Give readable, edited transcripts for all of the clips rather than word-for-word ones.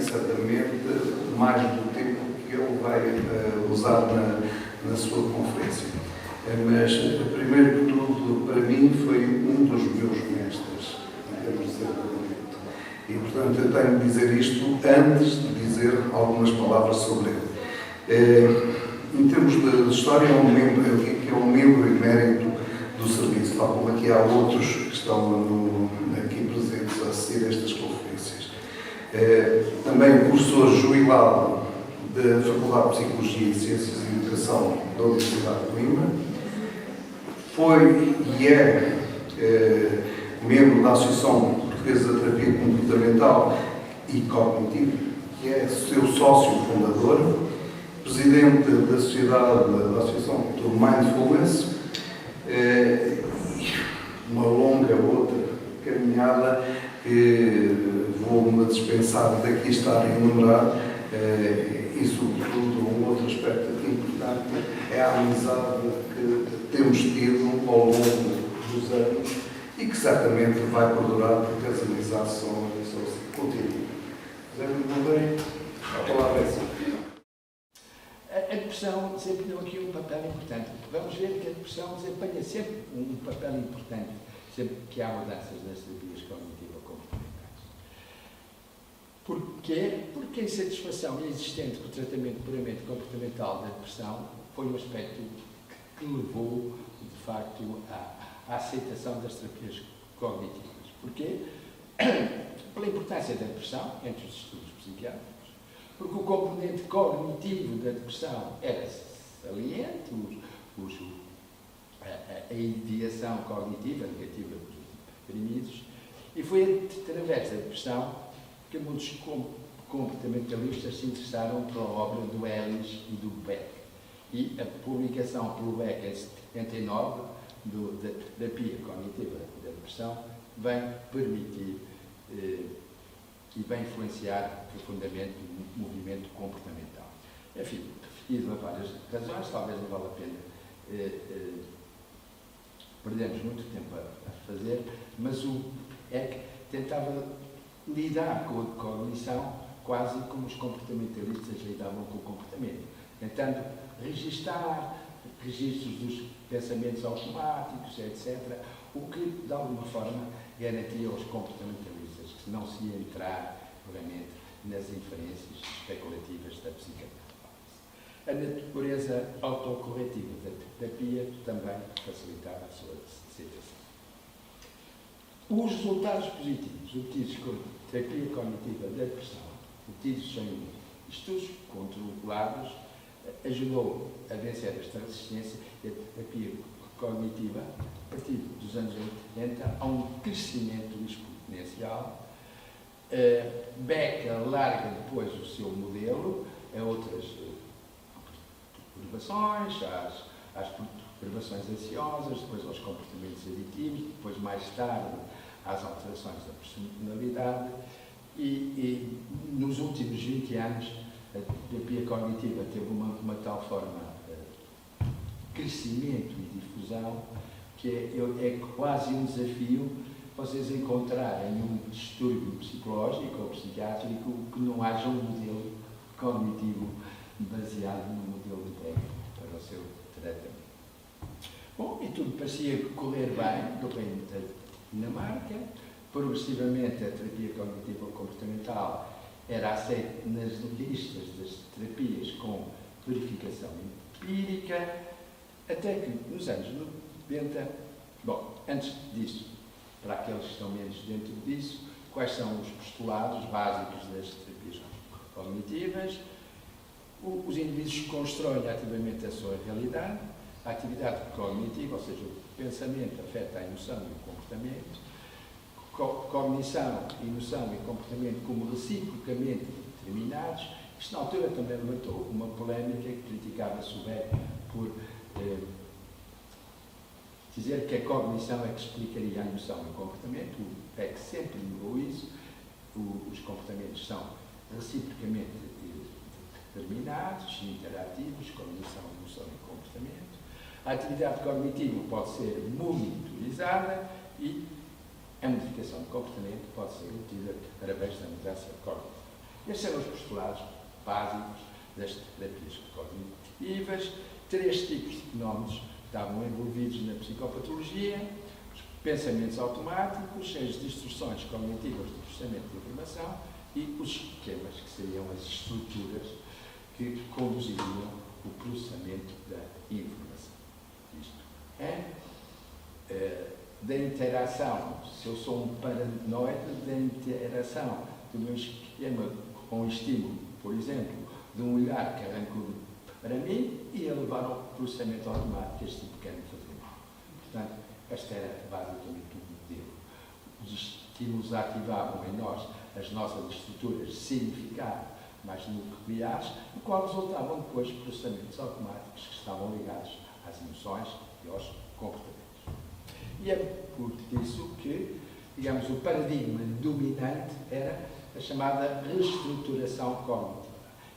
aqui, certamente, mais do tempo que ele vai usar na sua conferência. Mas, primeiro que tudo, para mim, foi um dos meus mestres em termos de desenvolvimento. E, portanto, eu tenho de dizer isto antes de dizer algumas palavras sobre ele. Em termos de história, é um membro emérito do serviço, tal como aqui há outros que estão aqui presentes a assistir a estas conferências. Também o professor jubilado da Faculdade de Psicologia e Ciências de Educação da Universidade de Coimbra. Foi e é membro da Associação Portuguesa de Terapia Comportamental e Cognitiva, que é seu sócio fundador, presidente da Sociedade da Associação do Mindfulness, uma longa outra caminhada que vou-me dispensar daqui estar a enumerar, e sobretudo um outro aspecto aqui importante é a amizade que temos tido ao longo dos anos e que certamente vai perdurar porque as amizades são contínuas. José Manuel, a palavra é sua. A depressão desempenhou aqui um papel importante. Vamos ver que a depressão desempenha sempre um papel importante, sempre que há mudanças nas terapias cognitivo-comportamentais. Porquê? Porque a insatisfação existente com o tratamento puramente comportamental da depressão foi um aspecto que levou, de facto, à aceitação das terapias cognitivas. Porquê? Pela importância da depressão entre os estudos psiquiátricos, porque o componente cognitivo da depressão era saliente, a ideação cognitiva, negativa dos deprimidos, e foi através da depressão que muitos comportamentalistas se interessaram pela obra do Ellis e do Beck. E a publicação pelo Beck em 79 da terapia cognitiva da depressão vem permitir e vai influenciar profundamente o movimento comportamental. Enfim, referido a várias razões, talvez não vale a pena perdermos muito tempo a fazer, mas o Eck tentava lidar com a cognição quase como os comportamentalistas lidavam com o comportamento, tentando registar registros dos pensamentos automáticos, etc., o que, de alguma forma, garantia aos comportamentalistas que não se ia entrar, obviamente, nas inferências especulativas da psicanálise. A natureza autocorretiva da terapia também facilitava a sua aceitação. Os resultados positivos obtidos com a terapia cognitiva da depressão, obtidos em estudos controlados, ajudou a vencer esta resistência e a terapia cognitiva, a partir dos anos 80, a um crescimento exponencial. Beck alarga depois o seu modelo a outras perturbações, às perturbações ansiosas, depois aos comportamentos aditivos, depois mais tarde às alterações da personalidade e nos últimos 20 anos a terapia cognitiva teve uma tal forma de crescimento e difusão que é quase um desafio vocês encontrarem um distúrbio psicológico ou psiquiátrico que não haja um modelo cognitivo baseado no modelo de Beck para o seu tratamento. Bom, e tudo parecia correr bem no reino da Dinamarca. Progressivamente a terapia cognitivo comportamental era aceita nas listas das terapias com verificação empírica, até que nos anos 90, bom, antes disso, para aqueles que estão menos dentro disso, quais são os postulados básicos das terapias cognitivas? Os indivíduos constroem ativamente a sua realidade, a atividade cognitiva, ou seja, o pensamento afeta a emoção e o comportamento, cognição, emoção e comportamento como reciprocamente determinados. Isto na altura também levantou uma polémica que criticava-se o Beck por dizer que a cognição é que explicaria a emoção e o comportamento. O Beck sempre negou isso. Os comportamentos são reciprocamente determinados, interativos, cognição, emoção e comportamento. A atividade cognitiva pode ser monitorizada e a modificação de comportamento pode ser obtida através da mudança cognitiva. Estes são os postulados básicos das terapias cognitivas. 3 tipos de fenómenos estavam envolvidos na psicopatologia: os pensamentos automáticos, as distorções cognitivas do processamento de informação e os esquemas, que seriam as estruturas que conduziriam o processamento da informação. Isto é da interação, se eu sou um paranoide, da interação do meu esquema com o estímulo, por exemplo, de um olhar que arrancou para mim e a levar ao processamento automático este pequeno fazimento. Portanto, esta era basicamente o modelo. Os estímulos ativavam em nós as nossas estruturas de significado mais nucleares, do qual resultavam depois processamentos automáticos que estavam ligados às emoções e aos comportamentos. E é por isso que, digamos, o paradigma dominante era a chamada reestruturação cognitiva.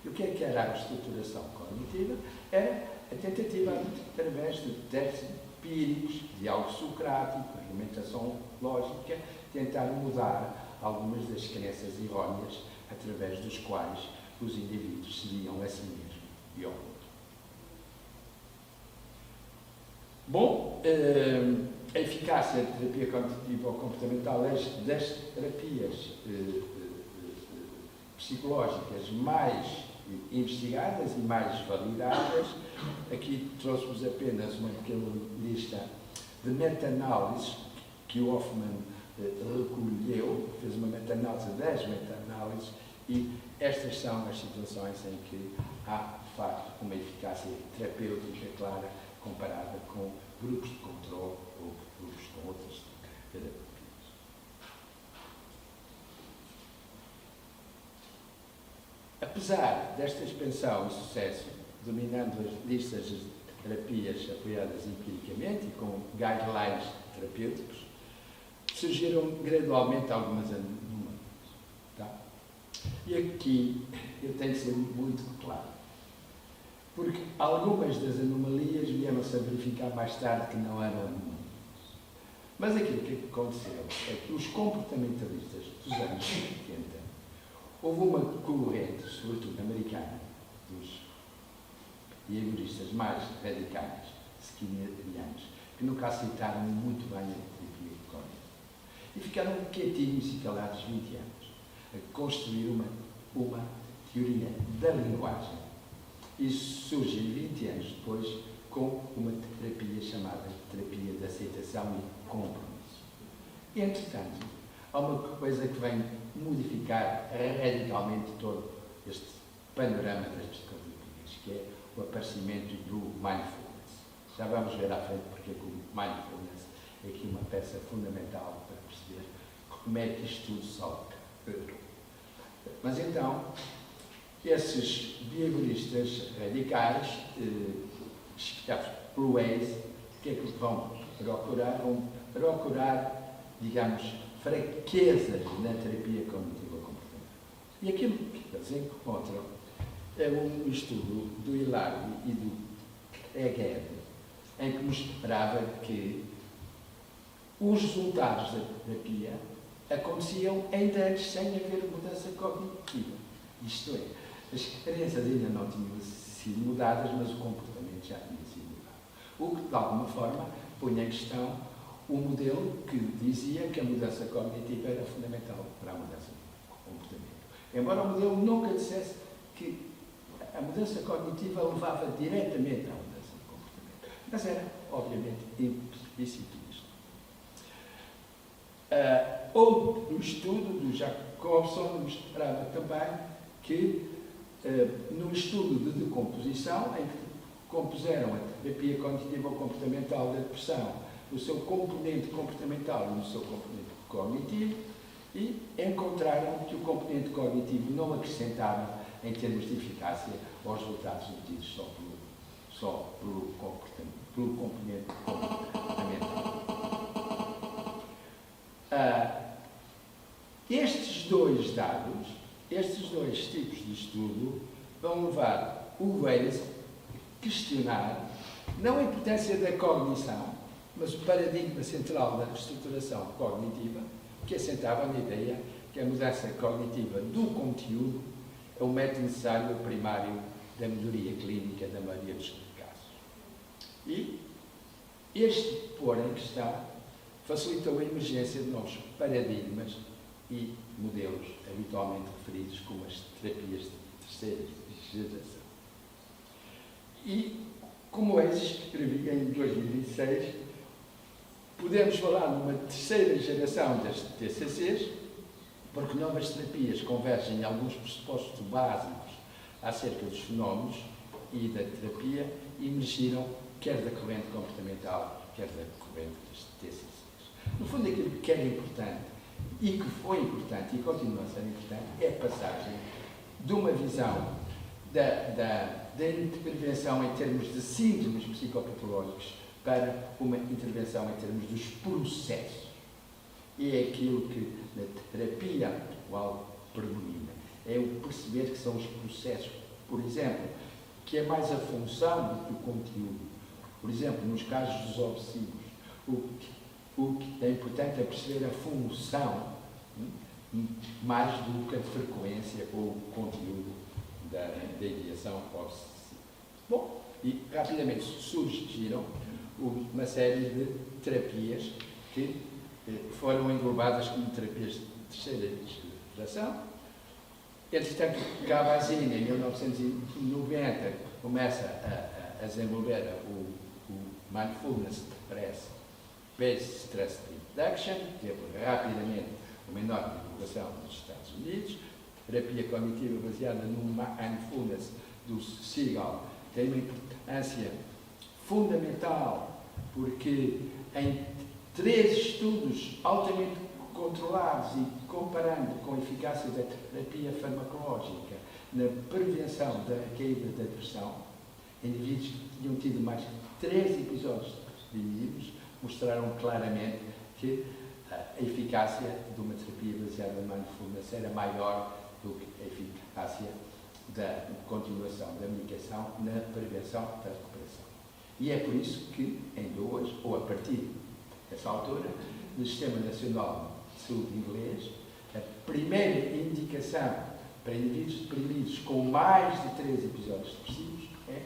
E o que era a reestruturação cognitiva? Era a tentativa, através de testes empíricos, diálogo socrático, argumentação lógica, tentar mudar algumas das crenças erróneas através dos quais os indivíduos seriam a si mesmo e ao outro. Bom, a eficácia da terapia cognitiva ou comportamental das terapias psicológicas mais investigadas e mais validadas. Aqui trouxe-vos apenas uma pequena lista de meta-análises que o Hoffman recolheu, fez uma meta-análise, 10 meta-análises, e estas são as situações em que há, de facto, uma eficácia terapêutica clara comparada com grupos de controle ou grupos com outras terapias. Apesar desta expansão e sucesso, dominando as listas de terapias apoiadas empiricamente e com guidelines terapêuticos, surgiram gradualmente algumas anomalias. Tá? E aqui eu tenho que ser muito claro, porque algumas das anomalias vieram-se a verificar mais tarde que não eram anomalias. Mas aquilo que aconteceu é que os comportamentalistas dos anos 80, houve uma corrente, sobretudo americana, dos behavioristas mais radicais, skinnerianos, que nunca aceitaram muito bem a terapia cognitiva. E ficaram quietinhos e calados 20 anos, a construir uma teoria da linguagem. Isso surge 20 anos depois com uma terapia chamada terapia de aceitação e compromisso. Entretanto, há uma coisa que vem modificar radicalmente todo este panorama das psicoterapias, que é o aparecimento do mindfulness. Já vamos ver à frente porque o mindfulness é aqui uma peça fundamental para perceber como é que isto tudo salta. Mas então, esses behavioristas radicais, chegados pelo Waze, o que é que vão procurar? Vão procurar, digamos, fraquezas na terapia cognitiva comportamental. E aquilo que eles encontram é um estudo do Hilário e do Eged, em que mostrava que os resultados da terapia aconteciam ainda antes sem haver mudança cognitiva. Isto é, as crenças ainda não tinham sido mudadas, mas o comportamento já tinha sido mudado. O que, de alguma forma, punha em questão o modelo que dizia que a mudança cognitiva era fundamental para a mudança do comportamento. Embora o modelo nunca dissesse que a mudança cognitiva levava diretamente à mudança do comportamento. Mas era, obviamente, implícito isto. Outro estudo do Jacobson mostrava também que, no estudo de decomposição, em que compuseram a terapia cognitiva ou comportamental da depressão, no seu componente comportamental e no seu componente cognitivo, e encontraram que o componente cognitivo não acrescentava, em termos de eficácia, aos resultados obtidos só pelo componente comportamental. Estes dois dados, estes dois tipos de estudo, vão levar o Waze a questionar não a importância da cognição, mas o paradigma central da reestruturação cognitiva, que assentava na ideia que a mudança cognitiva do conteúdo é o método necessário primário da melhoria clínica da maioria dos casos. E este, porém, que está, facilitou a emergência de novos paradigmas e modelos habitualmente referidos como as terapias de terceira geração. E, como eu escrevi em 2006, podemos falar de uma terceira geração das TCCs, porque novas terapias convergem em alguns pressupostos básicos acerca dos fenómenos e da terapia e emergiram quer da corrente comportamental, quer da corrente das TCCs. No fundo, aquilo que era importante e que foi importante e continua a ser importante é a passagem de uma visão da intervenção em termos de síndromes psicopatológicos para uma intervenção em termos dos processos. E é aquilo que na terapia atual predomina. É o perceber que são os processos, por exemplo, que é mais a função do que o conteúdo. Por exemplo, nos casos dos obsessivos, o que é importante é perceber a função mais do que a frequência ou o conteúdo da ideação obsessiva. Bom, e rapidamente surgiram uma série de terapias que foram englobadas como terapias de terceira geração. Entretanto, Kabat-Zinn, em 1990, começa a desenvolver o Mindfulness Based Stress Reduction, que teve rapidamente uma enorme divulgação nos Estados Unidos. Terapia cognitiva baseada no Mindfulness do Siegel tem uma importância fundamental, porque em 3 estudos altamente controlados e comparando com a eficácia da terapia farmacológica na prevenção da caída da depressão, indivíduos que tinham tido mais de 3 episódios depressivos mostraram claramente que a eficácia de uma terapia baseada na mindfulness era maior do que a eficácia da continuação da medicação na prevenção da recuperação. E é por isso que, ainda hoje, ou a partir dessa altura, no Sistema Nacional de Saúde inglês, a primeira indicação para indivíduos deprimidos com mais de 3 episódios depressivos é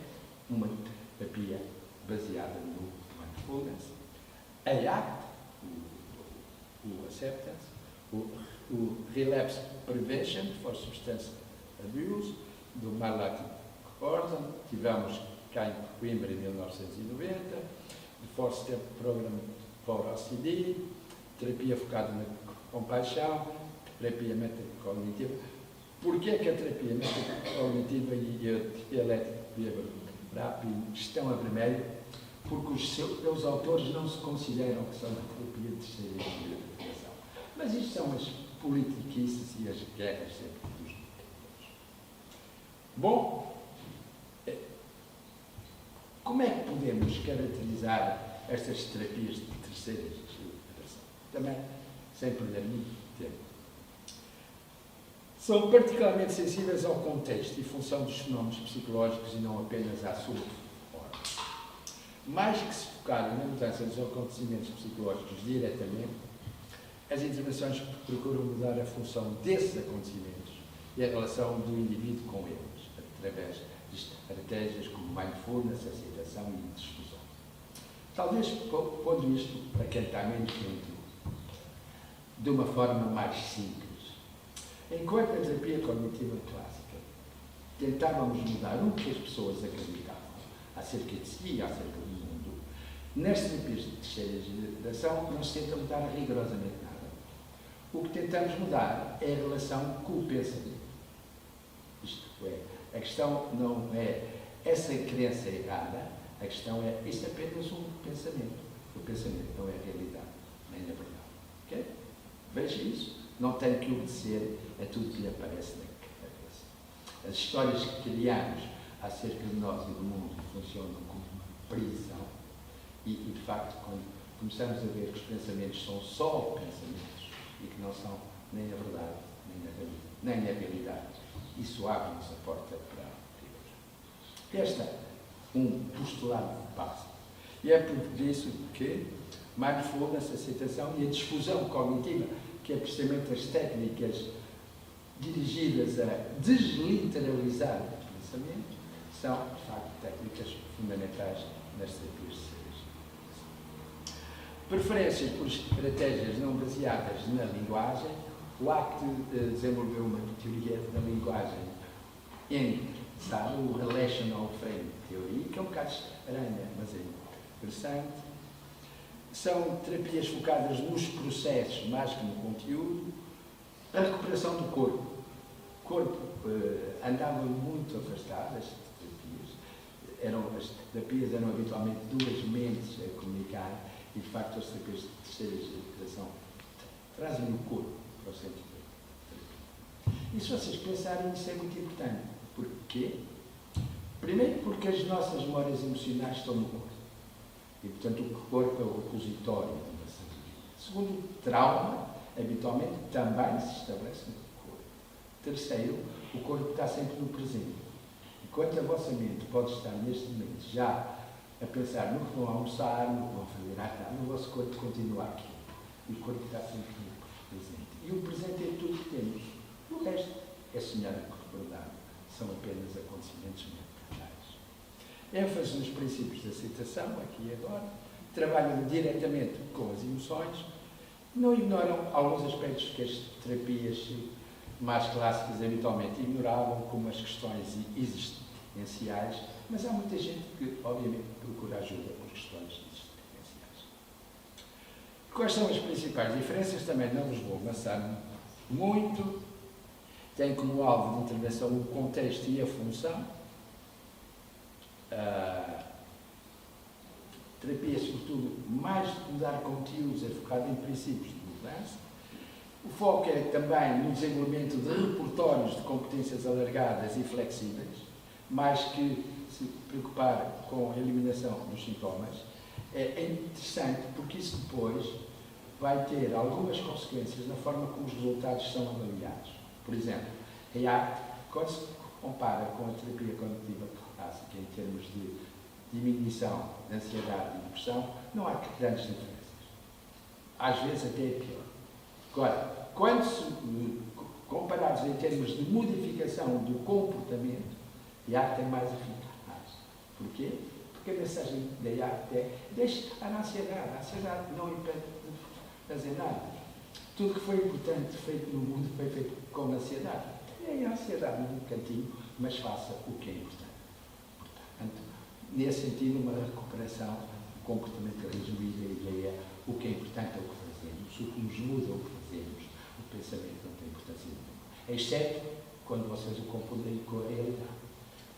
uma terapia baseada no mindfulness. A ACT, o Acceptance, o Relapse Prevention for Substance Abuse, do Malak Gordon, tivemos cá em Coimbra em 1990, o 4-Step Program for OCD, terapia focada na compaixão, terapia metacognitiva. Porquê é que a terapia metacognitiva e a dialética estão a primeiro? Porque os seus autores não se consideram que são uma terapia de terceira geração. Mas isto são as politiquices e as guerras sempre dos autores. Bom, como é que podemos caracterizar estas terapias de terceira geração? Também, sem perder muito tempo. São particularmente sensíveis ao contexto e função dos fenómenos psicológicos e não apenas à sua forma. Mais que se focarem na mudança dos acontecimentos psicológicos diretamente, as intervenções procuram mudar a função desses acontecimentos e a relação do indivíduo com eles, através de estratégias como mindfulness, aceitação e difusão. Talvez, pondo isto para quem está menos dentro, de uma forma mais simples. Enquanto a terapia cognitiva clássica tentávamos mudar o que as pessoas acreditavam acerca de si e acerca do mundo, nas terapias de terceira geração não se tenta mudar rigorosamente nada. O que tentamos mudar é a relação com o pensamento. Isto é, a questão não é essa crença errada, a questão é isto é apenas um pensamento. O pensamento não é a realidade, nem a verdade. Okay? Veja isso. Não tem que obedecer a tudo que lhe aparece na cabeça. As histórias que criamos acerca de nós e do mundo funcionam como uma prisão e, de facto, quando começamos a ver que os pensamentos são só pensamentos e que não são nem a verdade, nem a realidade, isso abre-nos a porta para a Deus. Este é um postulado básico. E é por isso que mindfulness, aceitação e a difusão cognitiva, que é precisamente as técnicas dirigidas a desliteralizar o pensamento, são, de facto, técnicas fundamentais nas terapias de seres. Preferência por estratégias não baseadas na linguagem. O ACT desenvolveu uma teoria da linguagem sabe, o Relational Frame Theory, que é um bocado estranha, mas é interessante. São terapias focadas nos processos mais que no conteúdo. A recuperação do corpo. O corpo andava muito afastado das terapias. As terapias eram habitualmente duas mentes a comunicar e, de facto, as terapias de terceira geração trazem o corpo para o centro da terapia. E se vocês pensarem, isso é muito importante. Porquê? Primeiro, porque as nossas memórias emocionais estão no corpo. E, portanto, o corpo é o repositório da nossa vida. Segundo, o trauma, habitualmente, também se estabelece no corpo. Terceiro, o corpo está sempre no presente. Enquanto a vossa mente pode estar, neste momento, já a pensar no que vão almoçar, no que vão fazer à tarde, o vosso corpo continua aqui. E o corpo está sempre no presente. E o presente é tudo que temos. O resto é sonhar e recordar. São apenas acontecimentos mentais. ênfase nos princípios da aceitação, aqui e agora, trabalham diretamente com as emoções, não ignoram alguns aspectos que as terapias mais clássicas habitualmente ignoravam, como as questões existenciais, mas há muita gente que, obviamente, procura ajuda por questões existenciais. Quais são as principais diferenças? Também não vos vou amassar muito. Tem como alvo de intervenção o contexto e a função. Terapia, sobretudo, mais de mudar conteúdos, é focada em princípios de mudança. O foco é também no desenvolvimento de repertórios de competências alargadas e flexíveis, mais que se preocupar com a eliminação dos sintomas. É interessante porque isso depois vai ter algumas consequências na forma como os resultados são avaliados. Por exemplo, a REACT, quando se compara com a terapia cognitiva clássica em termos de diminuição de ansiedade e depressão, não há grandes diferenças. Às vezes até é pior. Agora, quando se comparados em termos de modificação do comportamento, a REACT é mais eficaz. Porquê? Porque a mensagem da REACT é deixe a ansiedade não impede de fazer nada. Tudo que foi importante feito no mundo foi feito com ansiedade. É a ansiedade no cantinho, mas faça o que é importante. Portanto, nesse sentido, uma recuperação do comportamentalismo e da ideia, o que é importante é o que fazemos, o que nos muda é o que fazemos, o pensamento não tem importância nenhuma. Exceto quando vocês o confundem com a realidade.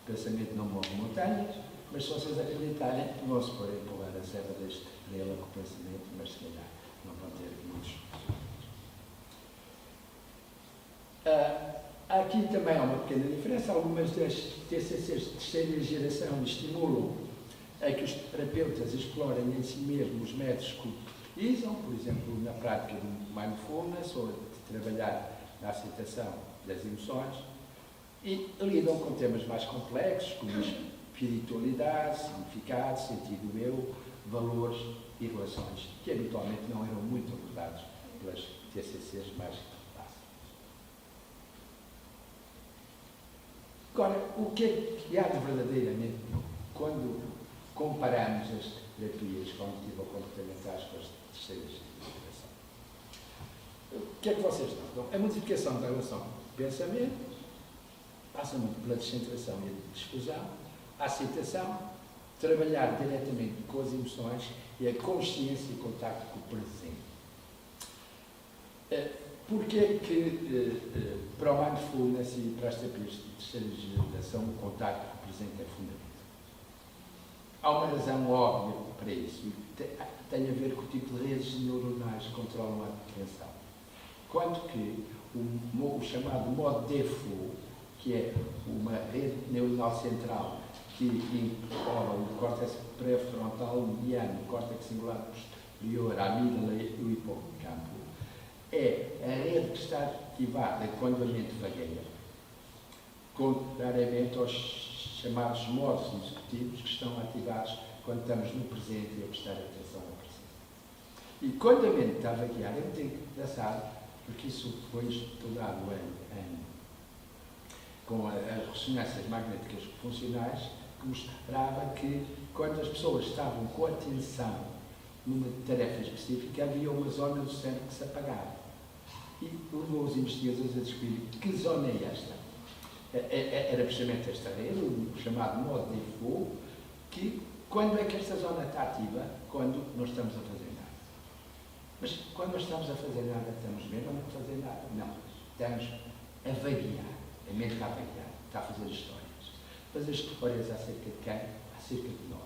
O pensamento não move montanhas, mas se vocês acreditarem, vão se pôr a empurrar a serra da estrela com o pensamento, mas se calhar não vão ter muitos. Aqui também há uma pequena diferença. Algumas das TCCs de terceira geração estimulam a que os terapeutas explorem em si mesmos os métodos que utilizam, por exemplo, na prática do mindfulness ou de trabalhar na aceitação das emoções, e lidam com temas mais complexos, como espiritualidade, significado, sentido eu, valores e relações, que habitualmente não eram muito abordados pelas TCCs mais clássicas. Agora, o que é que há de verdadeiramente quando comparamos as terapias cognitivo-comportamentais com as terceiras geração? O que é que vocês notam? A modificação da relação do pensamento passa muito pela descentração e a difusão, a aceitação, trabalhar diretamente com as emoções e a consciência e contacto com o presente. Porquê que para o mindfulness e para as terapias de terceira geração o contacto com o presente é fundamental? Há uma razão óbvia para isso, tem a ver com o tipo de redes neuronais que controlam a atenção. Quanto que o chamado modo default, que é uma rede neuronal central que incorpora o córtex pré-frontal, o mediano, o córtex cingulado posterior, a amígdala e o hipocampo, é a rede que está ativada quando a mente vagueia, contrariamente aos chamados modos executivos que estão ativados quando estamos no presente e a prestar atenção ao presente. E quando a mente está a vaguear, é muito engraçado, porque isso foi estudado em com as ressonâncias magnéticas funcionais, que mostrava que quando as pessoas estavam com atenção numa tarefa específica, havia uma zona do cérebro que se apagava. E levou os investigadores a descobrir que zona é esta. Era precisamente esta rede, o chamado modo default, que quando é que esta zona está ativa? Quando não estamos a fazer nada. Mas quando não estamos a fazer nada, estamos mesmo a não fazer nada? Não. Estamos a vaguear. A mente está a vaguear. Está a fazer histórias. Fazer histórias acerca de quem? Acerca de nós.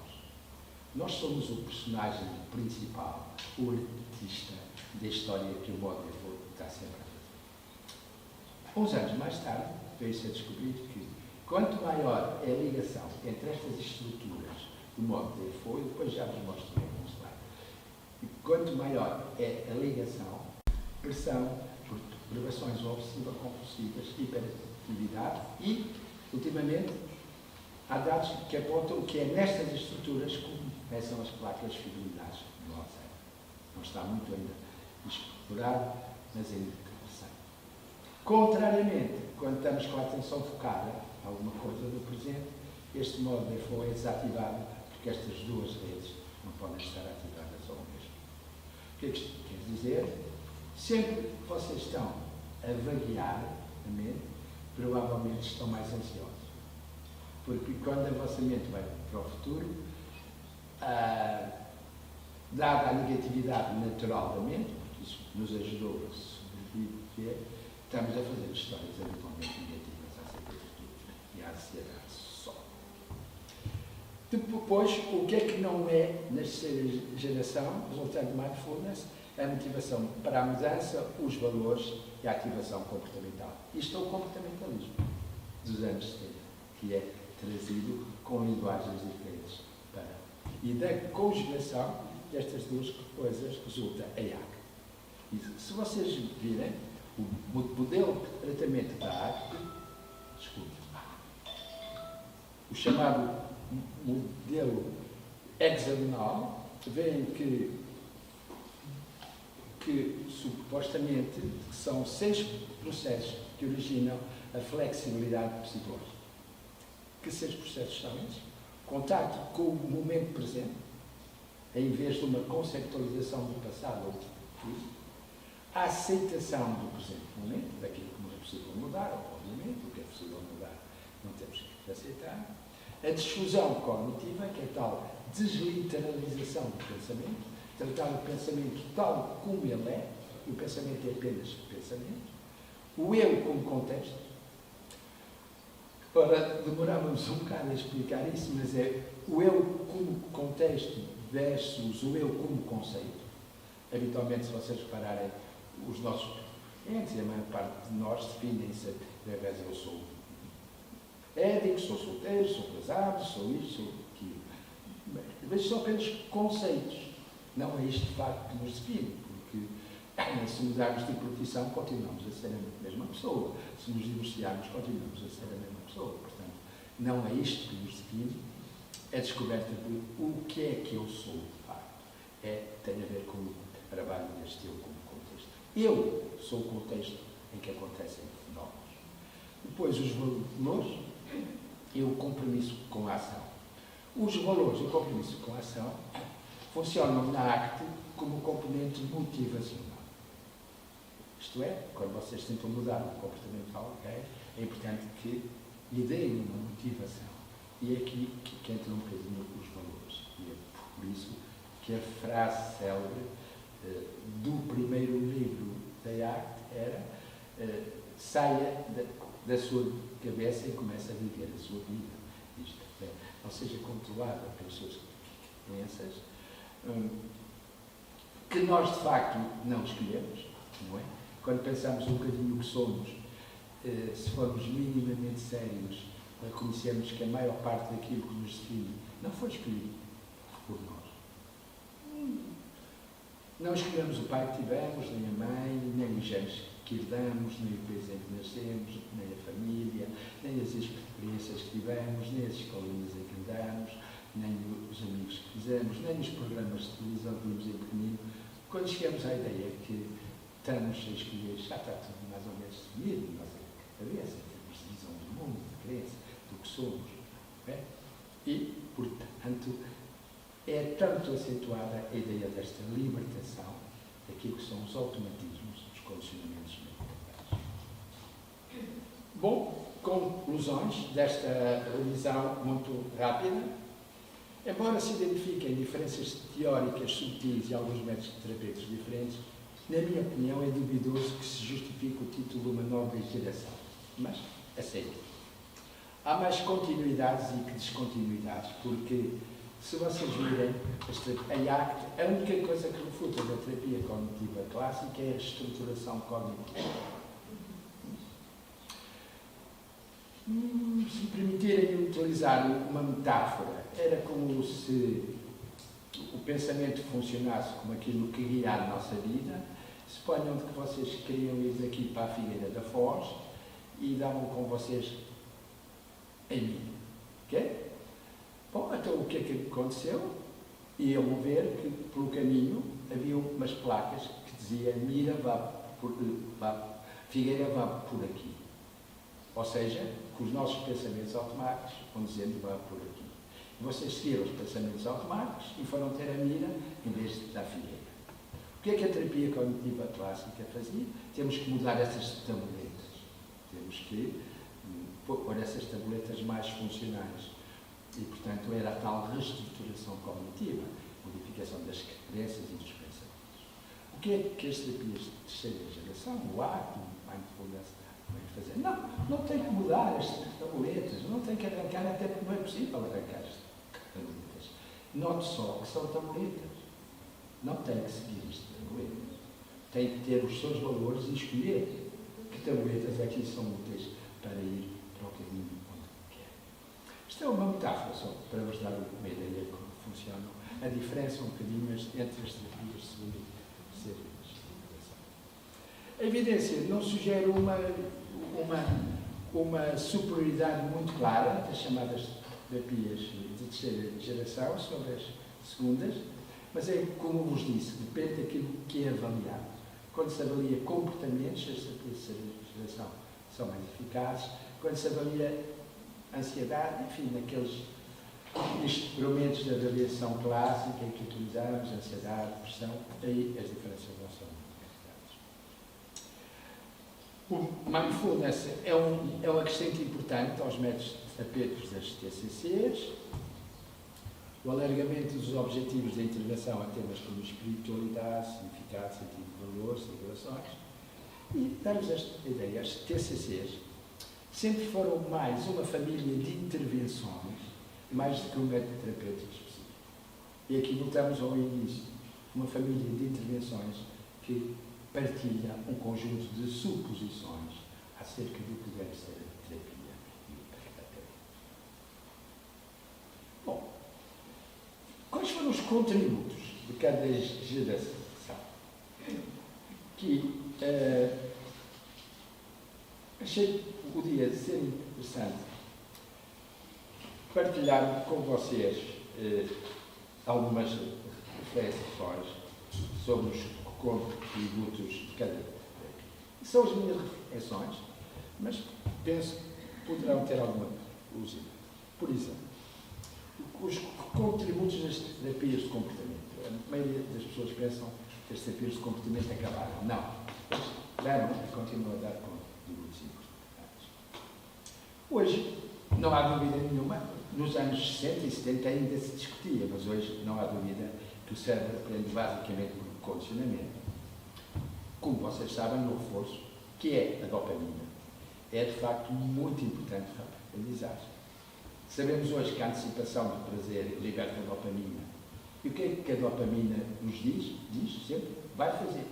Nós somos o personagem principal, o artista da história que o modo default está sempre a fazer. Uns anos mais tarde, veio-se a descobrir que quanto maior é a ligação entre estas estruturas do modo default, depois já vos mostro como se vai, e quanto maior é a ligação, pressão, perturbações obsessivo-compulsivas, hiperatividade e, ultimamente, há dados que apontam que é nestas estruturas que começam as placas fibrilares do Alzheimer. Não está muito ainda explorado, mas ainda interessante. Contrariamente, quando estamos com a atenção focada em alguma coisa do presente, este modo default é desativado porque estas duas redes não podem estar ativadas ao mesmo. O que é que isto quer dizer? Sempre que vocês estão a vaguear a mente, provavelmente estão mais ansiosos. Porque quando a vossa mente vai para o futuro, dada a negatividade natural da mente, porque isso nos ajudou a sobreviver, estamos a fazer histórias habitualmente negativas acerca do futuro e a ansiedade só. Depois, o que é que não é na terceira geração, resultante de mindfulness, a motivação para a mudança, os valores e a ativação comportamental. Isto é o comportamentalismo dos anos 70, que é trazido com linguagens diferentes para. E da conjugação destas duas coisas resulta a IAC. E se vocês virem, o modelo de tratamento da ACT, o chamado modelo hexagonal, veem que supostamente são 6 processos que originam a flexibilidade psicológica. Que 6 processos são esses? Contato com o momento presente, em vez de uma conceptualização do passado ou do futuro. A aceitação do presente momento, daquilo que não é possível mudar, obviamente, o que é possível mudar não temos que aceitar. A difusão cognitiva, que é a tal desliteralização do pensamento, tratar o pensamento tal como ele é, e o pensamento é apenas pensamento. O eu como contexto. Ora, demorávamos um bocado a explicar isso, mas é o eu como contexto versus o eu como conceito. Habitualmente, se vocês repararem, os nossos clientes, e a maior parte de nós, definem-se através de eu sou ético, sou solteiro, sou casado, sou isto, sou aquilo. Mas são apenas conceitos. Não é isto de facto que nos define, porque se mudarmos de profissão, continuamos a ser a mesma pessoa. Se nos divorciarmos, continuamos a ser a mesma pessoa. Portanto, não é isto que nos define, é a descoberta de o que é que eu sou, de facto. Tem a ver com o trabalho deste eu como contexto. Eu sou o contexto em que acontecem fenómenos. Depois, os valores e o compromisso com a ação. Os valores e o compromisso com a ação funcionam na ACT como componente motivacional. Isto é, quando vocês tentam mudar o comportamental, é importante que lhe deem uma motivação. E é aqui que entram um bocadinho os valores. E é por isso que a frase célebre do primeiro livro da ACT era saia da sua cabeça e comece a viver a sua vida. Isto não seja controlada pelas suas crenças, que nós de facto não escolhemos, não é? Quando pensamos um bocadinho o que somos, se formos minimamente sérios, reconhecemos que a maior parte daquilo que nos define não foi escolhido por nós. Não escolhemos o pai que tivemos, nem a mãe, nem os genes que herdamos, nem o país em que nascemos, nem a família, nem as experiências que tivemos, nem as escolinhas em que andamos, nem os amigos que fizemos, nem os programas de televisão que vimos em pequenino. Quando chegamos à ideia que estamos a escolher, já está tudo mais ou menos definido na nossa cabeça, em termos de visão do mundo, diferença do que somos. Não é? E, portanto, é tanto acentuada a ideia desta libertação daquilo que são os automatismos, os condicionamentos mentais. Bom, conclusões desta revisão muito rápida. Embora se identifiquem diferenças teóricas subtis e alguns métodos terapêuticos diferentes, na minha opinião é duvidoso que se justifique o título de uma nova geração. Mas aceito. Há mais continuidades e que descontinuidades, porque se vocês virem, a ACT, a única coisa que refuta da terapia cognitiva clássica é a reestruturação cognitiva. Se me permitirem utilizar uma metáfora, era como se o pensamento funcionasse como aquilo que guia a nossa vida. Suponham que vocês queriam ir daqui para a Figueira da Foz e davam com vocês em mim. Ok? Bom, então o que é que aconteceu? Iam ver que pelo caminho havia umas placas que diziam Mira, Figueira vá por aqui. Ou seja, que os nossos pensamentos automáticos vão dizendo vá por aqui. E vocês seguiram os pensamentos automáticos e foram ter a mira em vez da Figueira. O que é que a terapia cognitiva clássica fazia? Temos que mudar essas tabuletas. Temos que pôr essas tabuletas mais funcionais. E, portanto, era a tal reestruturação cognitiva, modificação das crenças e dos pensamentos. O que é que as terapias de terceira geração, o ACT, o Mindfulness, vêm fazer? Não tem que mudar as tabuletas, não tem que arrancar, até porque não é possível arrancar as tabuletas. Note só que são tabuletas. Não tem que seguir as tabuletas. Tem que ter os seus valores e escolher que tabuletas é que são úteis para ir para o caminho onde quer. Isto é uma metáfora só, para vos dar uma ideia de como funcionam. A diferença um bocadinho entre as terapias de segunda e terceira geração. A evidência não sugere uma superioridade muito clara das chamadas terapias de terceira geração sobre as segundas, mas é, como vos disse, depende daquilo que é avaliado. Quando se avalia comportamentos, as terapias de terceira geração são mais eficazes. Quando se avalia ansiedade, enfim, naqueles instrumentos de avaliação clássica que utilizamos, ansiedade, depressão, aí as diferenças não são muito grandes. O Mindfulness é um acrescento importante aos métodos terapêuticos das TCCs. O alargamento dos objetivos da intervenção a temas como espiritualidade, significado, sentido de valores, regulações. E dar-vos esta ideia, as TCCs sempre foram mais uma família de intervenções, mais do que um método terapêutico específico. E aqui voltamos ao início, uma família de intervenções que partilha um conjunto de suposições acerca do que deve ser a terapia e o tratamento. Bom, quais foram os contributos de cada geração? Que achei que podia ser interessante partilhar com vocês algumas reflexões sobre os contributos de cada terapia. São as minhas reflexões, mas penso que poderão ter alguma utilidade. Por exemplo, os contributos das terapias de comportamento. A maioria das pessoas pensam que as terapias de comportamento acabaram. Não. Deram e continuam a dar contributos importantes. Hoje, não há dúvida nenhuma, nos anos 60 e 70 ainda se discutia, mas hoje não há dúvida que o cérebro aprende basicamente por condicionamento. Como vocês sabem, no reforço, que é a dopamina, é de facto muito importante para a aprendizagem. Sabemos hoje que a antecipação do prazer liberta a dopamina. E o que é que a dopamina nos diz? Diz sempre, vai fazer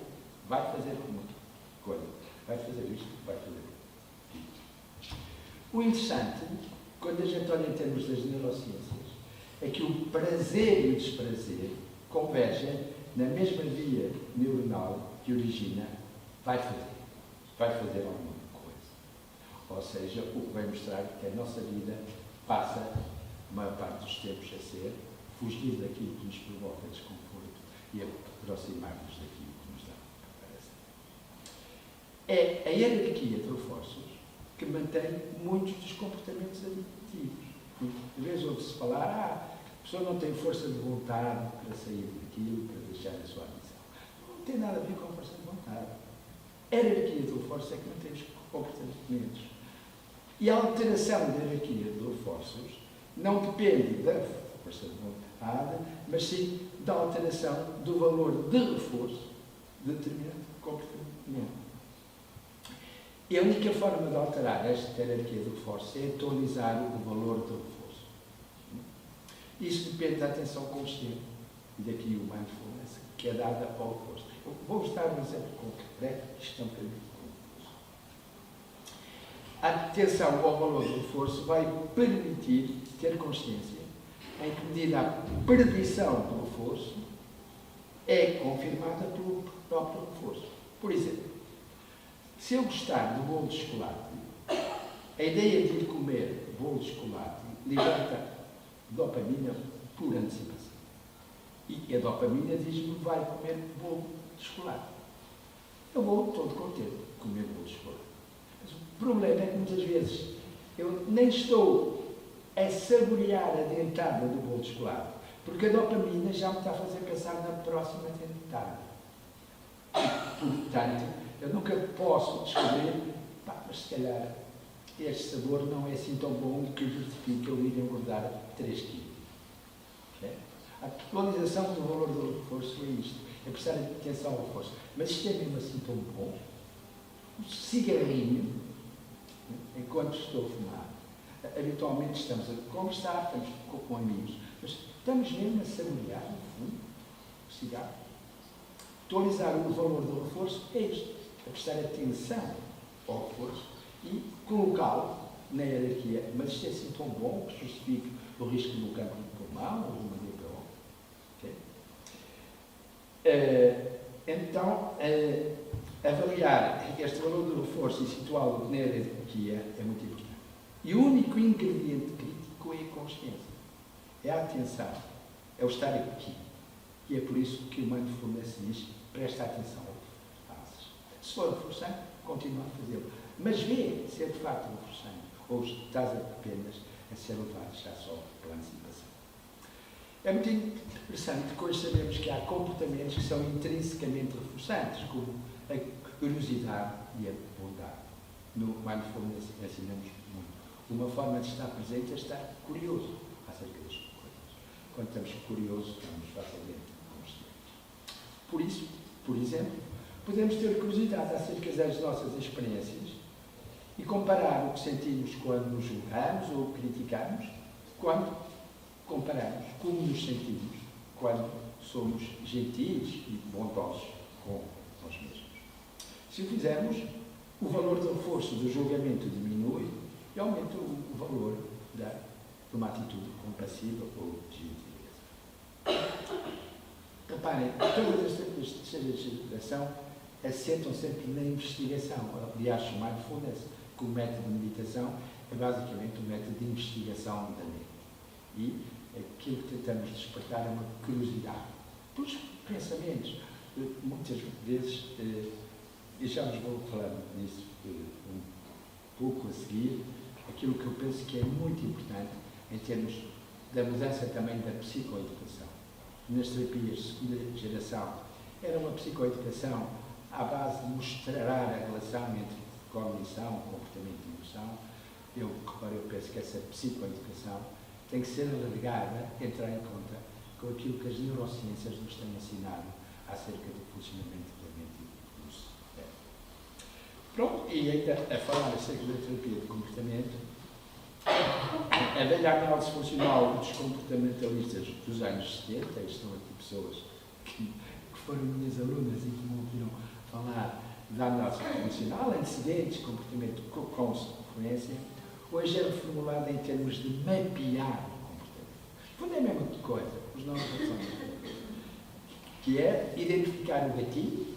uma coisa. Vai fazer isto, vai fazer aquilo. O interessante, quando a gente olha em termos das neurociências, é que o prazer e o desprazer convergem na mesma via neuronal que origina vai fazer alguma coisa. Ou seja, o que vai mostrar que a nossa vida passa, a maior parte dos tempos, a ser fugir daquilo que nos provoca desconforto e aproximar-nos daquilo que nos dá prazer. É a hierarquia de reforços que mantém muitos dos comportamentos aditivos. E, de vez ouve-se falar, a pessoa não tem força de vontade para sair daquilo, para deixar a sua missão. Não tem nada a ver com a força de vontade. A hierarquia do reforço é que mantém os comportamentos. E a alteração da hierarquia do reforços não depende da força de vontade, mas sim da alteração do valor de reforço de determinado comportamento. E a única forma de alterar esta hierarquia do reforço é atualizar o valor do reforço. Isso depende da atenção consciente, e daqui o mindfulness, que é dada ao reforço. Eu vou-vos dar um exemplo concreto, que isto é um bocadinho confuso. A atenção ao valor do reforço vai permitir ter consciência em que medida a predição do reforço é confirmada pelo próprio reforço. Por exemplo, se eu gostar do bolo de chocolate, a ideia de ir comer bolo de chocolate liberta dopamina por antecipação. E a dopamina diz-me que vai comer bolo de chocolate. Eu vou todo contente comer bolo de chocolate. Mas o problema é que muitas vezes eu nem estou a saborear a dentada do bolo de chocolate, porque a dopamina já me está a fazer pensar na próxima dentada. Portanto, eu nunca posso descobrir, mas se calhar este sabor não é assim tão bom que justifique eu ir engordar 3 quilos. A atualização do valor do reforço é isto, é prestar atenção ao reforço. Mas isto é mesmo assim tão bom? Um cigarrinho, enquanto estou a fumar, habitualmente estamos a conversar, estamos com amigos, mas estamos mesmo a saborear, no fundo, o cigarro. Atualizar o valor do reforço é isto, é prestar atenção ao reforço e colocá-lo na hierarquia. Mas isto é assim tão bom que justifique o risco do cancro do pulmão ou de uma DPO. Okay? Então, avaliar este valor do reforço e situá-lo na hierarquia é muito importante. E o único ingrediente crítico é a consciência, é a atenção, é o estar aqui. E é por isso que o mindfulness diz, presta atenção ao que fazes. Se for reforçante, continua a fazê-lo. Mas vê se é de facto reforçante ou estás apenas a ser levado já só pela antecipação. É muito interessante que hoje sabemos que há comportamentos que são intrinsecamente reforçantes, como a curiosidade e a bondade. No mindfulness ensinamos muito. Uma forma de estar presente é estar curioso acerca das coisas. Quando estamos curiosos, estamos facilmente conscientes. Por isso, por exemplo, podemos ter curiosidade acerca das nossas experiências e comparar o que sentimos quando nos julgamos ou criticamos, quando comparamos como nos sentimos quando somos gentis e bondosos com nós mesmos. Se o fizermos, o valor do reforço do julgamento diminui e aumenta o valor de uma atitude compassiva ou gentileza. Reparem, todas estas terceiras de geração assentam sempre na investigação. Aliás, o mindfulness, como método de meditação, é basicamente um método de investigação da mente. E aquilo que tentamos despertar é uma curiosidade pelos pensamentos. Muitas vezes, e já vos vou falando nisso um pouco a seguir, aquilo que eu penso que é muito importante em termos da mudança também da psicoeducação. Nas terapias de segunda geração, era uma psicoeducação à base de mostrar a relação entre cognição, comportamento e emoção. Eu penso que essa psicoeducação tem que ser alargada, entrar em conta com aquilo que as neurociências nos têm ensinado acerca do funcionamento da mente e do cérebro. Pronto, e ainda a falar acerca da terapia de comportamento, a velha análise funcional dos comportamentalistas dos anos 70, estão aqui pessoas que foram minhas alunas e que me ouviram falar da análise funcional, antecedentes, comportamento com consequência, hoje é reformulada em termos de mapear o comportamento. Fundo é a mesma coisa, os nomes são que é identificar o gatilho,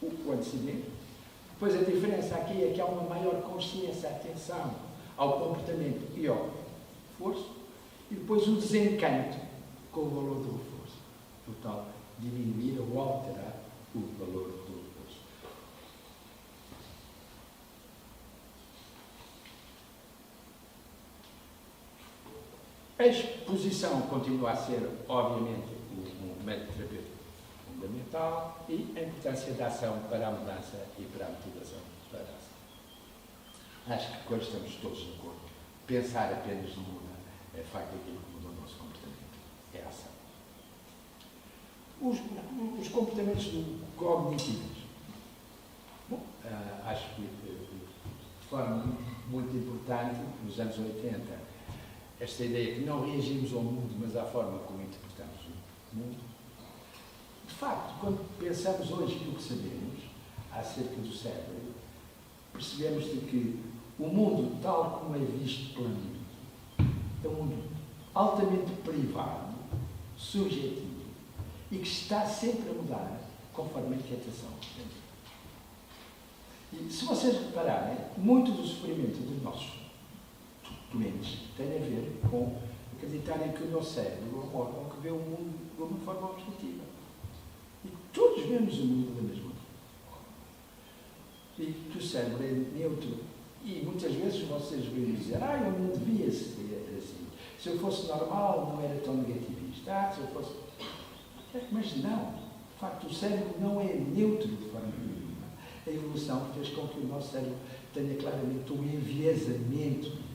o antecedente. Depois a diferença aqui é que há uma maior consciência, atenção ao comportamento e ao reforço, e depois o desencanto com o valor do reforço, o tal diminuir ou alterar o valor do reforço. A exposição continua a ser, obviamente, um método terapêutico fundamental e a importância da ação para a mudança e para a motivação para a ação. Acho que quando estamos todos de acordo, pensar apenas não muda, é facto aquilo que muda o nosso comportamento, é a ação. Os comportamentos cognitivos. Bom, acho que de forma muito importante, nos anos 80, esta ideia que não reagimos ao mundo, mas à forma como interpretamos o mundo. De facto, quando pensamos hoje no que sabemos acerca do cérebro, percebemos de que o mundo, tal como é visto pela mente, é um mundo altamente privado, subjetivo, e que está sempre a mudar conforme a inquietação. E se vocês repararem, muito do sofrimento dos nossos doentes tem a ver com acreditarem que o nosso cérebro é um órgão que vê o mundo de uma forma objetiva. E todos vemos o mundo da mesma forma. E que o cérebro é neutro. E muitas vezes vocês vêm dizer, eu não devia ser assim. Se eu fosse normal, não era tão negativista. Se eu fosse... Mas não. De facto, o cérebro não é neutro de forma nenhuma. A evolução fez com que o nosso cérebro tenha claramente um enviesamento.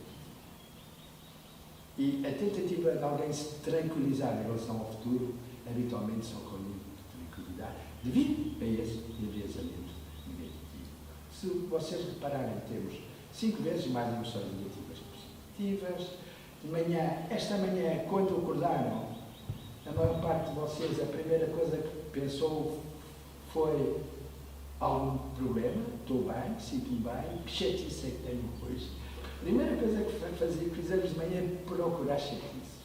E a tentativa de alguém se tranquilizar em relação ao futuro, habitualmente são com de tranquilidade, devido a esse enviesamento negativo. Se vocês repararem, temos 5 vezes mais emoções negativas que positivas. De manhã, esta manhã, quando acordaram, a maior parte de vocês, a primeira coisa que pensou foi algum problema, estou bem, sinto-me bem, que chatice é que tenho hoje. A primeira coisa que fizemos de manhã é procurar chatices.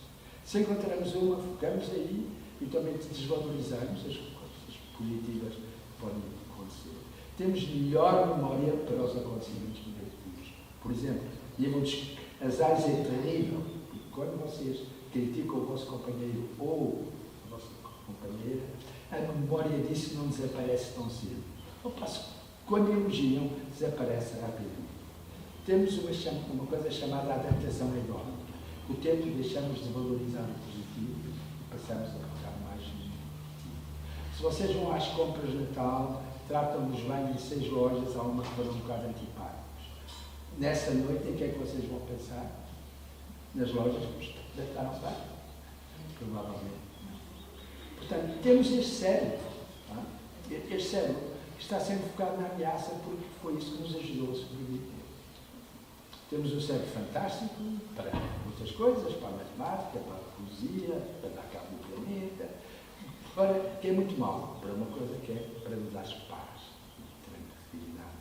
Se encontramos uma, focamos aí e também desvalorizamos as coisas positivas que podem acontecer. Temos melhor memória para os acontecimentos negativos. Por exemplo, as áreas é terrível, porque quando vocês criticam o vosso companheiro ou a vossa companheira, a memória disso não desaparece tão cedo. Ao passo que, quando elogiam, desaparece rapidamente. Temos uma coisa chamada adaptação hedónica. O tempo deixamos de valorizar o positivo e passamos a focar mais no negativo. Se vocês vão às compras de Natal, tratam-nos bem em 6 lojas, há uma que foram um bocado antipáticos. Nessa noite, em que é que vocês vão pensar? Nas lojas que vos trataram bem? Provavelmente não. Portanto, temos este cérebro. Este cérebro está sempre focado na ameaça porque foi isso que nos ajudou a sobreviver. Temos um cérebro fantástico para muitas coisas, para a matemática, para a poesia, para dar cabo do planeta, que é muito mau, para uma coisa que é para nos dar paz, tranquilidade.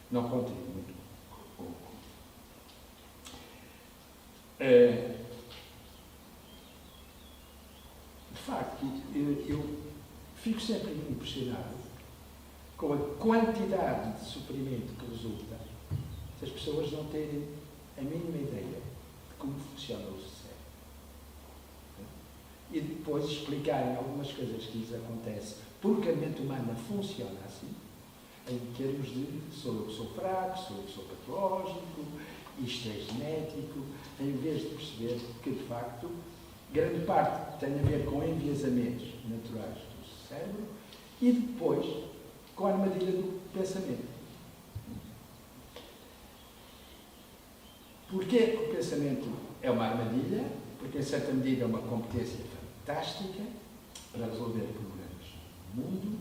Não contribui muito pouco. De facto, eu fico sempre impressionado com a quantidade de sofrimento que resulta se as pessoas não terem a mínima ideia de como funciona o cérebro. E depois explicarem algumas coisas que lhes acontecem, porque a mente humana funciona assim, em termos de sou fraco, sou patológico, isto é genético, em vez de perceber que, de facto, grande parte tem a ver com enviesamentos naturais do cérebro e depois com a armadilha do pensamento. Porquê que o pensamento é uma armadilha? Porque, em certa medida, é uma competência fantástica para resolver problemas no mundo,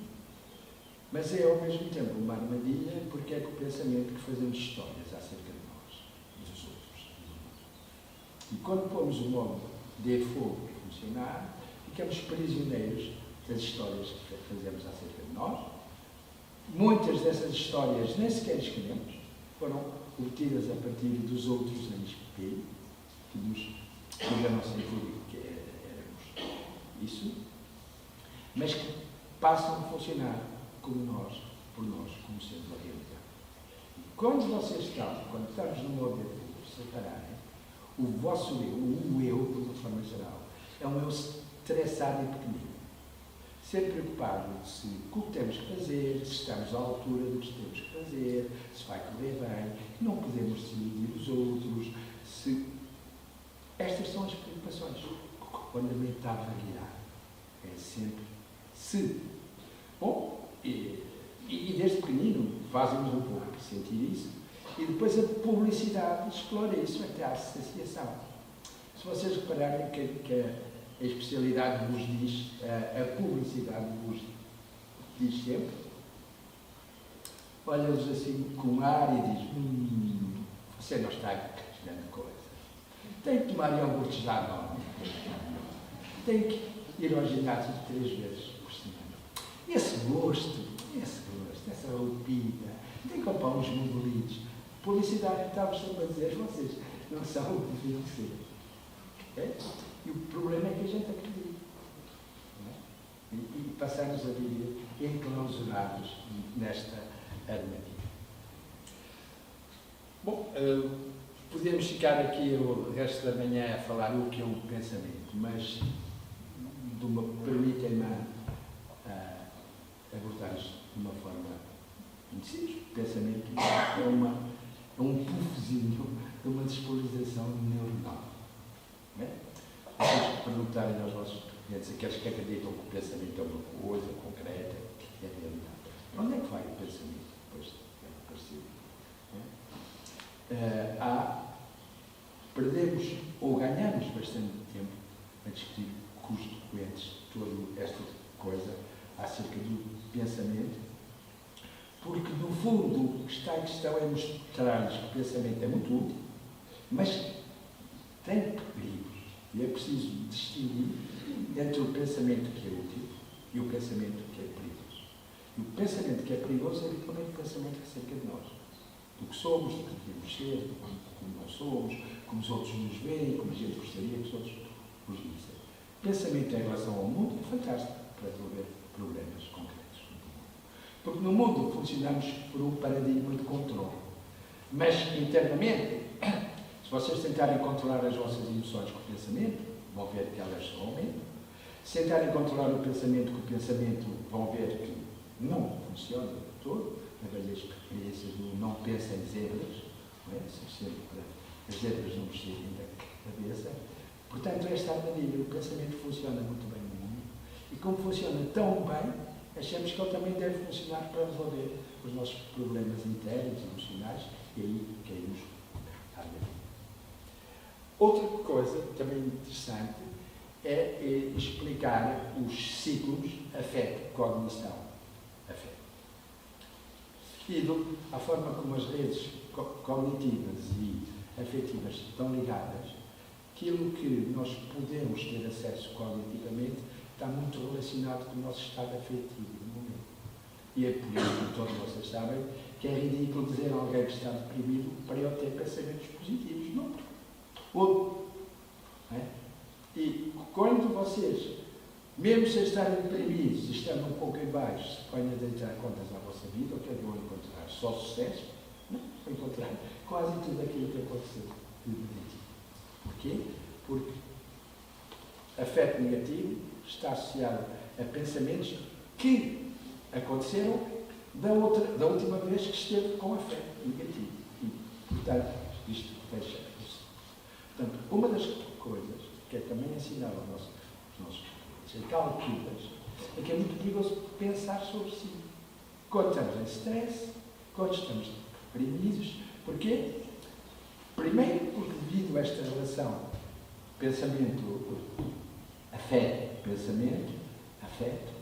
mas é, ao mesmo tempo, uma armadilha porque é com o pensamento que fazemos histórias acerca de nós e dos outros. E quando pomos o modo de fogo a funcionar, ficamos prisioneiros das histórias que fazemos acerca de nós. Muitas dessas histórias nem sequer escrevemos, foram obtidas a partir dos outros em espelho, que nos fizeram sentir que éramos isso, mas que passam a funcionar como nós, por nós, como sendo a realidade. E quando estamos no modo de separarem, o vosso eu, o eu, de uma forma geral, é um eu estressado e pequenino. Sempre preocupado com o que temos que fazer, se estamos à altura do que temos que fazer, se vai correr bem, que não podemos desiludir os outros, se Estas são as preocupações. Quando a mente está a variar, é sempre se. Bom, e desde pequenino fazemos um pouco sentir isso, e depois a publicidade explora isso até à saciação. Se vocês repararem que a especialidade vos diz, a publicidade vos diz sempre, olha-os assim com um ar e diz, você não está grande coisa. Tem que tomar iogurtes da Danone. Tem que ir ao ginásio 3 vezes por semana. Esse gosto, essa roupinha, tem que comprar uns mongolitos. Publicidade estava sempre a dizer, vocês não são o que deviam ser. Okay? E o problema é que a gente acredita. E passamos a viver enclausurados nesta armadilha. Bom, podemos ficar aqui o resto da manhã a falar o que é um pensamento, mas permitem-me abordar isto de uma forma muito simples. O pensamento é um puffzinho de uma despolarização neuronal. Não é? Vocês perguntarem aos vossos clientes, aqueles que acreditam que o pensamento é uma coisa concreta, é realidade. Para onde é que vai o pensamento depois de aparecer? Perdemos ou ganhamos bastante tempo a discutir com os doentes toda esta coisa acerca do pensamento, porque no fundo o que está em questão é mostrar-lhes que o pensamento é muito útil, mas tem perigos. E é preciso distinguir entre o pensamento que é útil e o pensamento que é perigoso. E o pensamento que é perigoso é habitualmente o pensamento acerca de nós. Do que somos, do que devemos ser, como não somos, como os outros nos veem, como a gente gostaria que os outros nos vissem. O pensamento em relação ao mundo é fantástico para resolver problemas concretos no mundo. Porque no mundo funcionamos por um paradigma de controle. Mas internamente, se vocês tentarem controlar as vossas emoções com o pensamento, vão ver que elas só aumentam. Se tentarem controlar o pensamento com o pensamento, vão ver que não funciona de todo. A velha experiência do não pensa em zebras, não é? Sempre para as zebras não mexerem da cabeça. Portanto, esta armadilha, o pensamento funciona muito bem no mundo. E como funciona tão bem, achamos que ele também deve funcionar para resolver os nossos problemas internos, emocionais, e aí caímos à armadilha. Outra coisa também interessante é explicar os ciclos afeto, cognição, afeto. Seguido, a forma como as redes cognitivas e afetivas estão ligadas, aquilo que nós podemos ter acesso cognitivamente está muito relacionado com o nosso estado afetivo no momento. E é por isso que todos vocês sabem que é ridículo dizer a alguém que está deprimido para ele ter pensamentos positivos. Não. Outro. É? E quando vocês, mesmo sem estarem deprimidos, estando um pouco em baixo, se põem a deitar contas à vossa vida, o que é que vão encontrar? Só sucesso? Não, vão encontrar quase tudo aquilo que aconteceu de negativo. Porquê? Porque afeto negativo está associado a pensamentos que aconteceram da última vez que esteve com afeto negativo. E, portanto, isto fecha isso. Portanto, uma das coisas que é também ensinar aos nossos clientes, calculas, é que é muito perigoso pensar sobre si. Quando estamos em stress, quando estamos deprimidos. Porquê? Primeiro, porque devido a esta relação pensamento, afeto,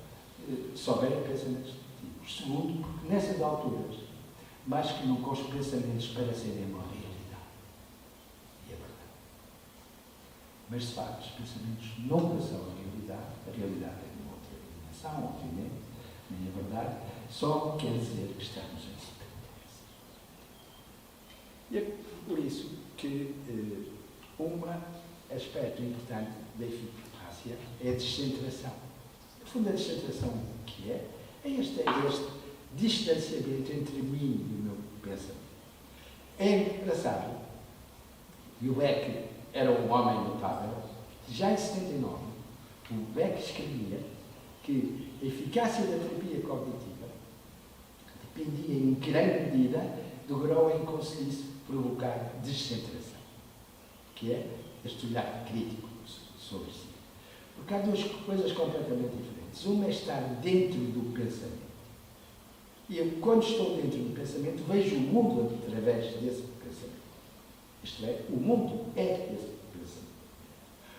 só houver pensamentos negativos. Segundo, porque nessas alturas, mais que nunca os pensamentos parecem uma realidade. E é verdade. Mas, de facto, os pensamentos nunca são a realidade é uma outra dimensão, obviamente, nem é verdade, só quer dizer que estamos em expectativas. E é por isso que um aspecto importante da eficácia é a descentração. No fundo, a descentração que é este distanciamento entre mim e o meu pensamento. É engraçado, e o Beck era um homem notável, já em 79, o Beck escrevia que a eficácia da terapia cognitiva dependia em grande medida do grau em que conseguisse provocar descentração, que é este olhar crítico sobre si. Porque há duas coisas completamente diferentes. Uma é estar dentro do pensamento. E eu, quando estou dentro do pensamento, vejo o mundo através desse pensamento. Isto é, o mundo é esse pensamento.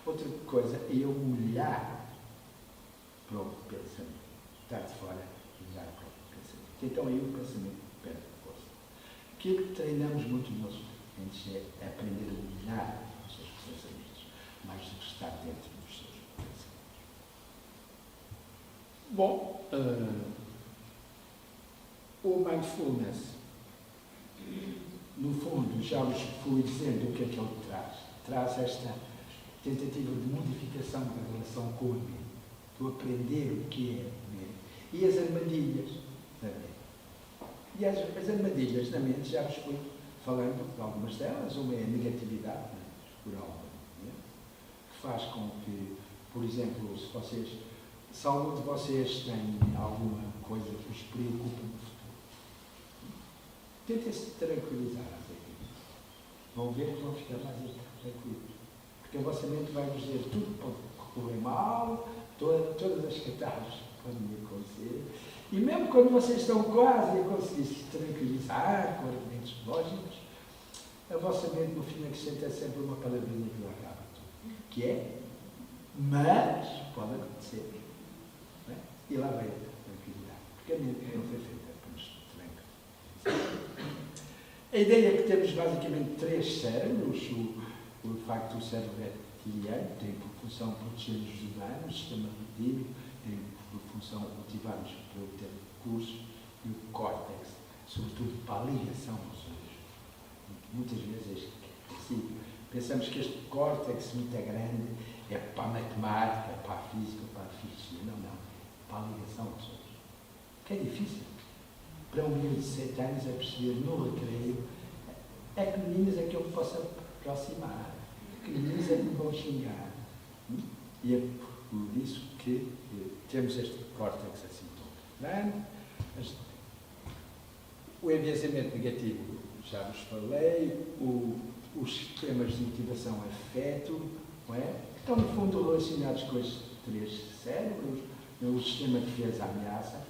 Outra coisa é eu olhar para o pensamento. Estar de fora e olhar para o pensamento. Então aí o pensamento perde força. Aquilo que treinamos muito nos nossos clientes é aprender a olhar para os seus pensamentos, mais do que estar dentro dos seus pensamentos. Bom, o mindfulness, no fundo, já vos fui dizendo o que é que ele traz. Traz esta tentativa de modificação da relação com a mente, do aprender o que é a mente, e as armadilhas da mente. E as armadilhas da mente, já vos fui falando de algumas delas. Uma é a negatividade, por algo, que faz com que, por exemplo, se algum de vocês tem alguma coisa que os preocupa no futuro, tentem-se tranquilizar até aqui. Vão ver que vão ficar mais tranquilos. Porque a vossa mente vai vos dizer tudo pode correr mal, todas as catástrofes podem acontecer. E mesmo quando vocês estão quase a conseguir se tranquilizar com argumentos lógicos, a vossa mente no fim acrescenta sempre uma palavrinha que lá acaba tudo. Que é, mas pode acontecer. Não é? E lá vai a tranquilidade. Porque a mente não foi feita para nos tranquilizar. A ideia é que temos basicamente três cérebros. O facto do cérebro reptiliano tem por função proteger-nos do dano, o sistema reptílico tem por função motivar-nos para obter recursos, e o córtex, sobretudo para a ligação aos outros. Muitas vezes pensamos que este córtex muito grande é para a matemática, para a física, para a física. Não, para a ligação aos outros. Que é difícil. Para um menino de 7 anos é perceber no recreio é que meninas é que eu me posso aproximar, que meninas é que me vão xingar. E é por isso que temos este córtex assim tão grande. O enviesamento negativo, já vos falei, os sistemas de motivação afeto, não é? Que estão no fundo relacionados com estes três cérebros, o sistema de defesa ameaça.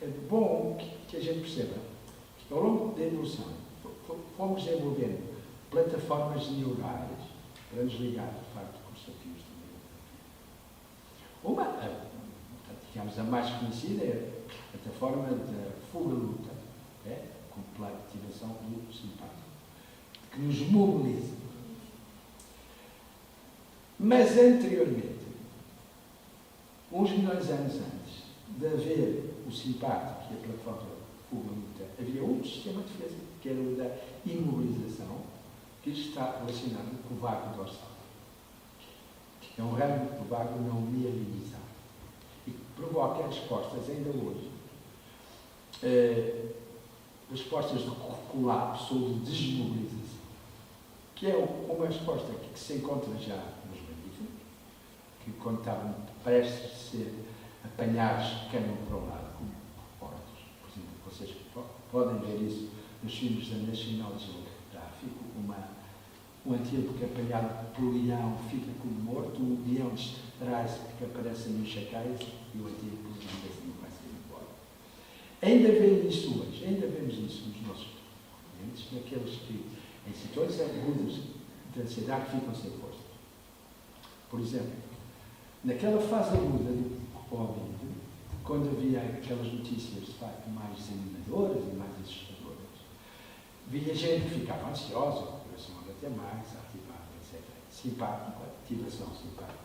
É bom que a gente perceba que ao longo da evolução fomos desenvolvendo plataformas neurais para nos ligar, de facto, com os desafios do meio. Uma, digamos, a mais conhecida é a plataforma da fuga-luta, com pela ativação do simpático, que nos mobiliza. Mas anteriormente, uns milhões de anos antes de haver o simpático e a plataforma da fuga-luta, havia outro sistema de defesa, que era o da imobilização, que está relacionado com o vago dorsal. É um ramo do vago não mielinizado e que provoca respostas, ainda hoje, respostas de colapso ou de desmobilização, que é uma resposta que se encontra já nos mamíferos, que quando estavam prestes a ser apanhados, caminham para o lado, como porcos. Por exemplo, vocês podem ver isso nos filmes da National Geographic. Um antílope que é apanhado pelo leão fica como morto, o leão distrai-se porque aparecem os chacais e o antílope assim vai ser embora. Ainda vemos isso hoje, ainda vemos isso nos nossos clientes, naqueles que, em situações agudas de ansiedade, ficam sem força. Por exemplo, naquela fase aguda do Covid, quando havia aquelas notícias de facto mais desanimadoras e mais assustadoras, via gente que ficava ansiosa, o coração a bater mais, ativava, etc. Simpático, ativação simpática.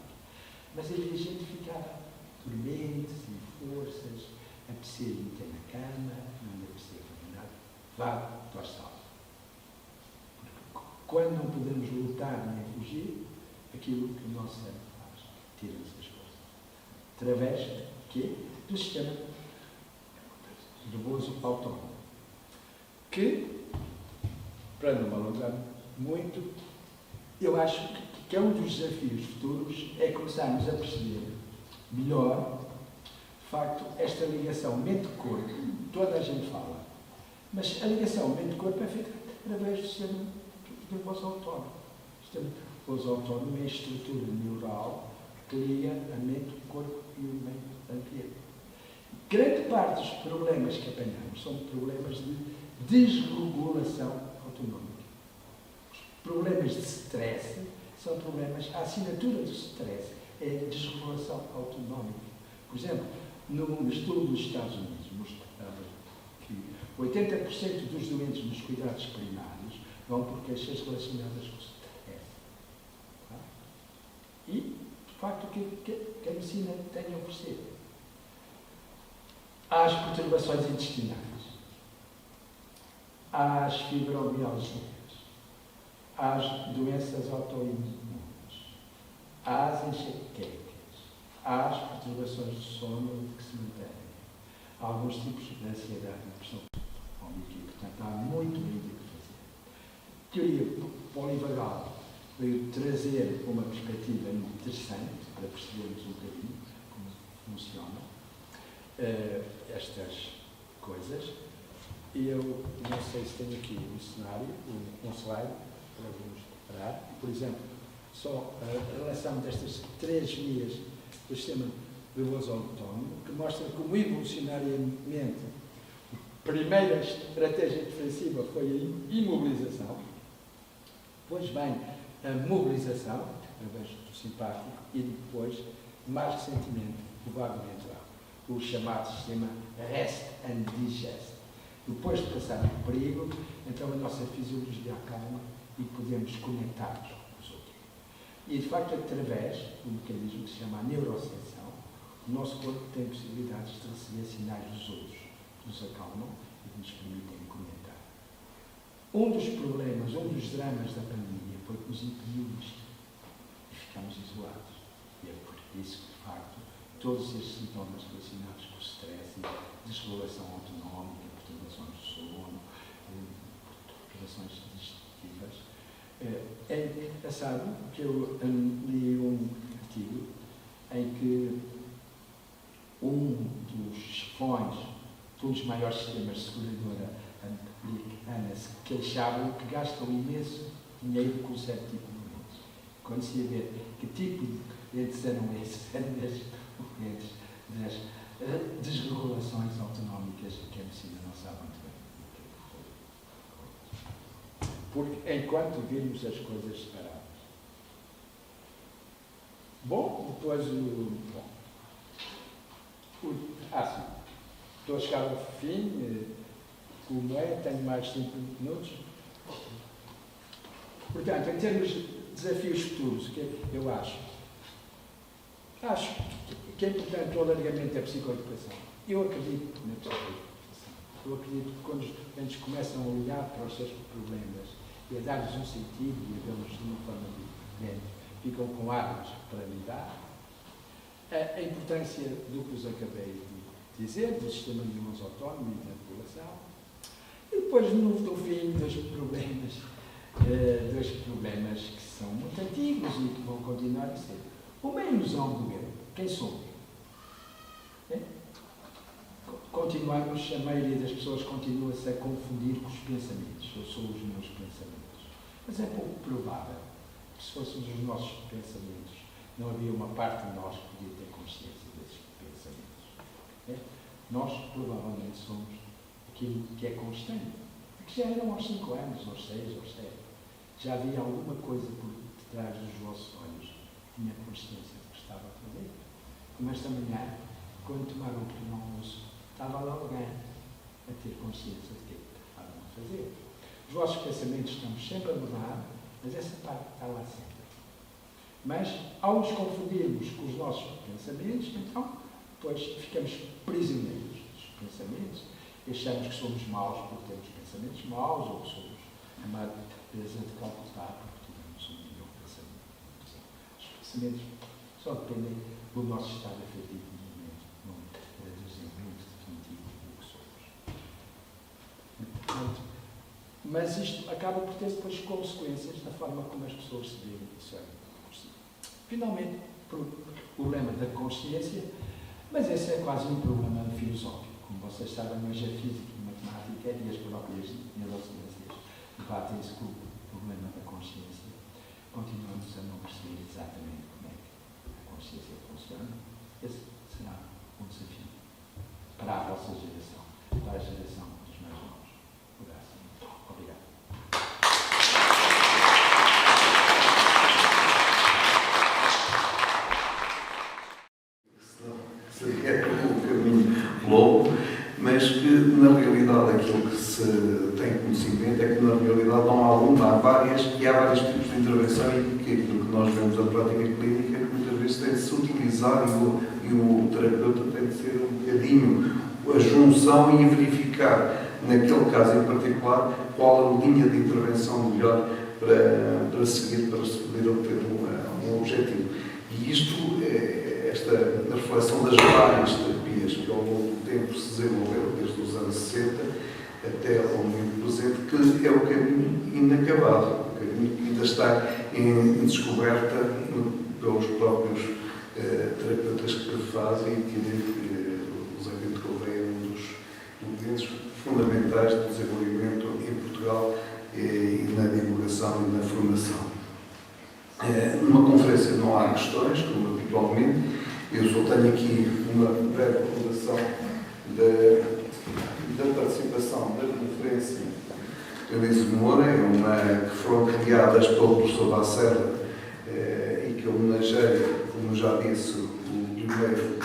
Mas havia gente que ficava dormente, sem forças, a apetecer meter na cama, não apetecer fazer nada, vago dorsal. Porque quando não podemos lutar nem fugir, aquilo que o nosso cérebro faz, tira-nos as forças. Através de quê? Do sistema nervoso autónomo. Que, para não me alongar muito, eu acho que é um dos desafios futuros, é começarmos a perceber melhor, de facto, esta ligação mente-corpo. Toda a gente fala, mas a ligação mente-corpo é feita através do sistema nervoso autónomo. O sistema repouso autónomo é a estrutura neural que liga a mente, o corpo e o meio ambiente. Grande parte dos problemas que apanhamos são problemas de desregulação autonómica. Os problemas de stress são problemas, a assinatura do stress é a desregulação autonómica. Por exemplo, num estudo dos Estados Unidos, mostrava que 80% dos doentes nos cuidados primários vão por queixas relacionadas com o stress. Tá? E, de facto, o que a medicina tem a oferecer? Há as perturbações intestinais, há as fibromialgias, há as doenças autoimunes, há as enxaquecas, há as perturbações do sono que se mantêm, há alguns tipos de ansiedade e depressão crónica, e, portanto, há muito ainda que fazer. Teoria polivagal veio trazer uma perspectiva interessante para percebermos um bocadinho como funcionam estas coisas. E eu não sei se tenho aqui um cenário, um slide para vos mostrar. Por exemplo, só a relação destas 3 vias do sistema nervoso autónomo, que mostra como evolucionariamente a primeira estratégia defensiva foi a imobilização, depois vem a mobilização, através do simpático, e depois, mais recentemente, provavelmente, o chamado sistema Rest and Digest. Depois de passar o perigo, então a nossa fisiologia acalma e podemos conectar-nos com os outros. E, de facto, através do mecanismo que se chama a neurosensão, o nosso corpo tem possibilidades de receber sinais dos outros, que nos acalmam e que nos permitem conectar. Um dos problemas, um dos dramas da pandemia foi que nos impediu isto e ficamos isolados. E é por isso que, de facto, todos estes sintomas relacionados com o stress, desregulação autonómica, perturbações do sono, perturbações digestivas. É engraçado que eu li um artigo em que um dos chefões de um dos maiores sistemas de seguradora americana se queixavam que gastam imenso dinheiro com certo tipo de doentes. Quando se ia ver que tipo de doentes eram esses, eram mesmo doentes das desregulações autonómicas que a medicina não sabe muito bem. Porque enquanto vimos as coisas separadas. Bom, depois sim, estou a chegar ao fim, como é, tenho mais 5 minutos. Portanto, em termos de desafios futuros, o que eu acho? Acho que é importante o alargamento da psicoeducação. Eu acredito na psicoeducação. Eu acredito que quando os estudantes começam a olhar para os seus problemas e a dar-lhes um sentido e a vê-los de uma forma diferente, ficam com armas para lidar. A importância do que vos acabei de dizer, do sistema nervoso autónomo e da população. E depois, no fim, dos problemas que são muito antigos e que vão continuar a ser. Uma ilusão do eu. Quem somos? Continuamos, a maioria das pessoas continua-se a confundir com os pensamentos. Eu sou os meus pensamentos. Mas é pouco provável que, se fôssemos os nossos pensamentos, não havia uma parte de nós que podia ter consciência desses pensamentos. Nós, provavelmente, somos aquilo que é constante. Que já eram aos 5 anos, aos 6, aos 7. Já havia alguma coisa por detrás dos vossos olhos. Tinha consciência do que estava a fazer. Como esta manhã, quando tomaram o pequeno almoço, estava lá alguém a ter consciência de que estavam a fazer. Os vossos pensamentos estão sempre a mudar, mas essa parte está lá sempre. Mas, ao nos confundirmos com os nossos pensamentos, então, depois ficamos prisioneiros dos pensamentos e achamos que somos maus porque temos pensamentos maus, ou que somos a Madre Teresa de Calcutá porque tivemos um milhão de pensamentos. Os pensamentos só dependem do nosso estado afetivo no momento, não do desenvolvimento definitivo do que somos. Portanto, mas isto acaba por ter depois consequências na forma como as pessoas se veem e se olham. Finalmente, o problema da consciência, mas esse é quase um problema filosófico. Como vocês sabem, hoje a física e a matemática e as próprias neurociências debatem-se com o problema da consciência. continuamos a não perceber exatamente como é que a consciência funciona, esse será um desafio para a vossa geração, para a geração dos mais novos. Obrigado. Seria um caminho longo, mas que na realidade aquilo que se tem conhecimento é que na realidade não há uma, há vários tipos de intervenção e que aquilo que nós vemos na prática clínica que muitas vezes tem de se utilizar e o terapeuta tem de ser um bocadinho a junção e verificar naquele caso em particular qual a linha de intervenção melhor para seguir, para se poder obter um objetivo. E isto esta reflexão das várias terapias que ao longo do tempo se desenvolveram desde os anos 60 até ao momento presente, que é o caminho inacabado, o caminho que ainda está em descoberta pelos próprios terapeutas que fazem e que o Zé Bento Gouveia é um dos elementos fundamentais do desenvolvimento em Portugal e na divulgação e na formação. Numa conferência não há questões, como habitualmente. Eu só tenho aqui uma breve recordação da participação da conferência de Elise Moura, que foram criadas pelo professor Lacerda e que homenageia, como já disse, o primeiro